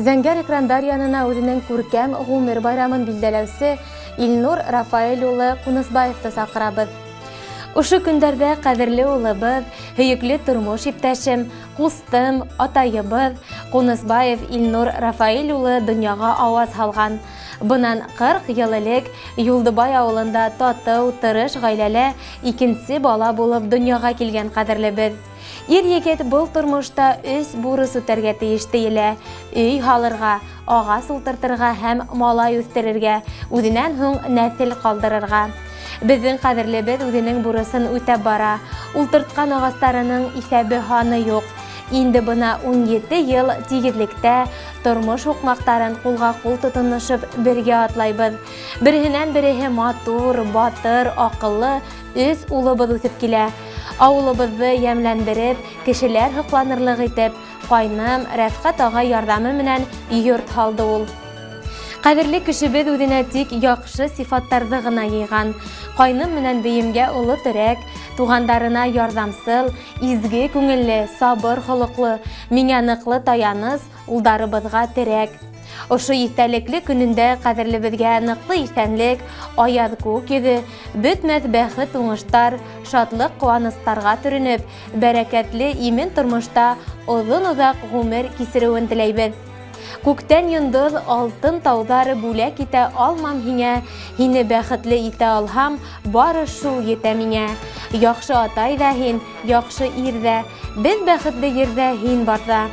Зәңгәр экрандар янына үзенең күркәм гомер байрамын билдәләүче Илнур Рафаил улы Ҡунысбаевты сакырабыз. Ушы көндәрдә кадерле улыбыз, һөекле тормыш иптәшем, кустым, атайыбыз Ҡунысбаев Илнур Рафаил улы дөньяга аваз салган. Бынан 40 ел элек Юлдыбай авылында тату, тырыш гаиләле икенче бала булып дөньяга килгән кадерлебез. Ир-егет был тормышта өс бурыс үтәргә тиеш тиелә. Өй халырга, агас ултыртырга һәм малай үстерергә, үзеннән һуң нәсел калдырырга. Безнең кадерлебез үзенең бурысын үтәп бара. Ултырткан агастарының исәбе ханы юк. Инде бына 17 ел тигезлектә тормыш укмактарын кулга-кул тотынышып бергә атлайбыз. Береннән береһе матур, батыр, акыллы үз улыбыз үсеп килә. Авылыбызды ямьләндереп, кешеләр хыкланырлык итеп, кайным Рәфкать агай ярдәме менән йорт халды ул. Кадерле кешебез үзенә тик яхшы сифаттарды гына йыйган. Кайным менән бейемгә улы төрәк, тугандарына ярдәмсыл, изге күңелле, сабыр холыклы, миңа ныклы таяныс, улдарыбызга терәк. Ошы истәлекле көнендә кадерлебезгә ныклы исәнлек, аяз күк йөзе, бөтмәс бәхет уңыштар, шатлык куаныстарга төренеп, бәрәкәтле имен тормышта озын-озак гомер кисерүен теләйбез. Күктән йондыз, алтын таудар бүләк итә алмам һиңә, һине бәхетле итә алһам, бары шул етә миңә. Яхшы атай да һин, яхшы ир дә, без бәхетле ердә һин барда.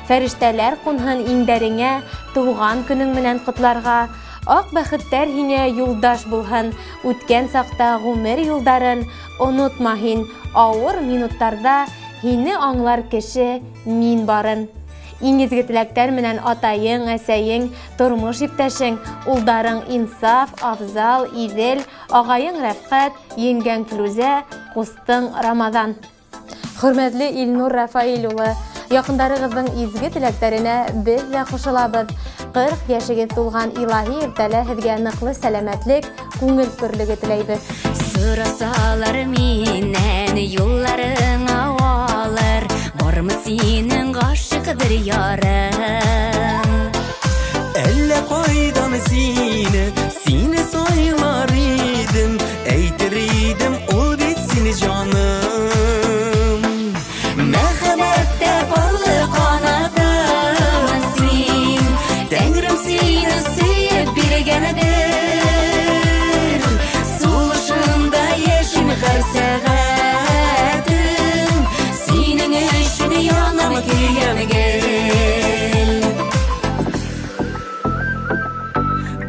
Фәрештәләр кунһын иңдәреңә, туган көнең менән котларга. Ак бәхеттәр һиңә юлдаш булһын, үткән сакта гомер юлдарын онытма һин. Авыр минуттарда һине аңлар кеше мин барын. Иң изге теләктәр менән атайың, әсәйең, тормыш иптәшең, улдарың Инсаф, Афзал, Идел, агайың Рәфкать, еңгәң Флүзә, кустың Рамазан. Хөрмәтле Илнур Рафаил улы, якындарыгызның изге теләктәренә без дә кушылабыз. 40 яшегез тулган илаһи иртәлә һезгә ныклы сәламәтлек, күңел көрлеге теләйбез. Сорасалар миннән юлларың авалыр, бармы синең гашык бер ярың? Әллә кайдан сине сайлар идем, әйтер идем ул бит сине җаным. Мәхәббәттә барлы канатым син, Тәңрем сине сөеп биргәнедер. Сулышында яшим һәр сәгатем, синең өчен янам көйгәнгә.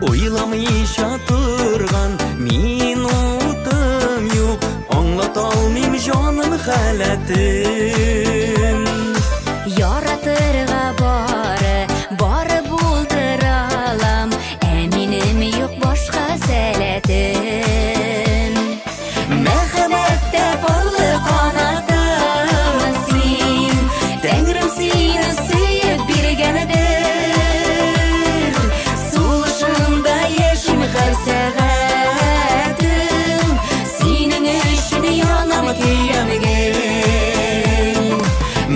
Ойламыйча торган минутым юк, аңлата алмыйм җаным хәләтен. Яратырга бары булдыра алам, ә минем юк башка сәләтем. Мәхәббәттә барлы канатым син, Тәңрем сине сөеп биргәнедер. Сулышында яшим һәр сәгатем, синең өчен янам көйгәнгә.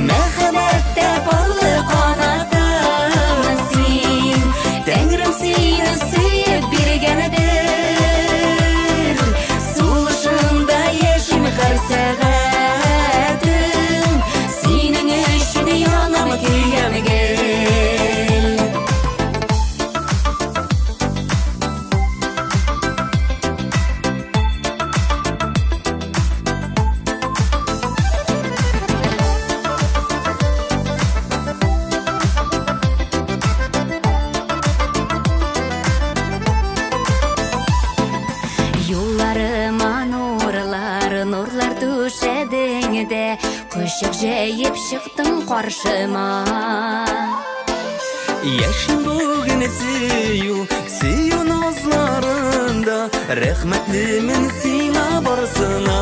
Мәхәббәттә барлы канатым син, Тәңрем сине сөеп биргәнедер. Сулышында яшим һәр сәгатем, синең өчен янам көйгәнгә. Юлларыма нурлар түшәдең дә, кошык җәеп чыктың каршыма. Яшин бүген сөю назларында, рәхмәтлемен сиңа барсына.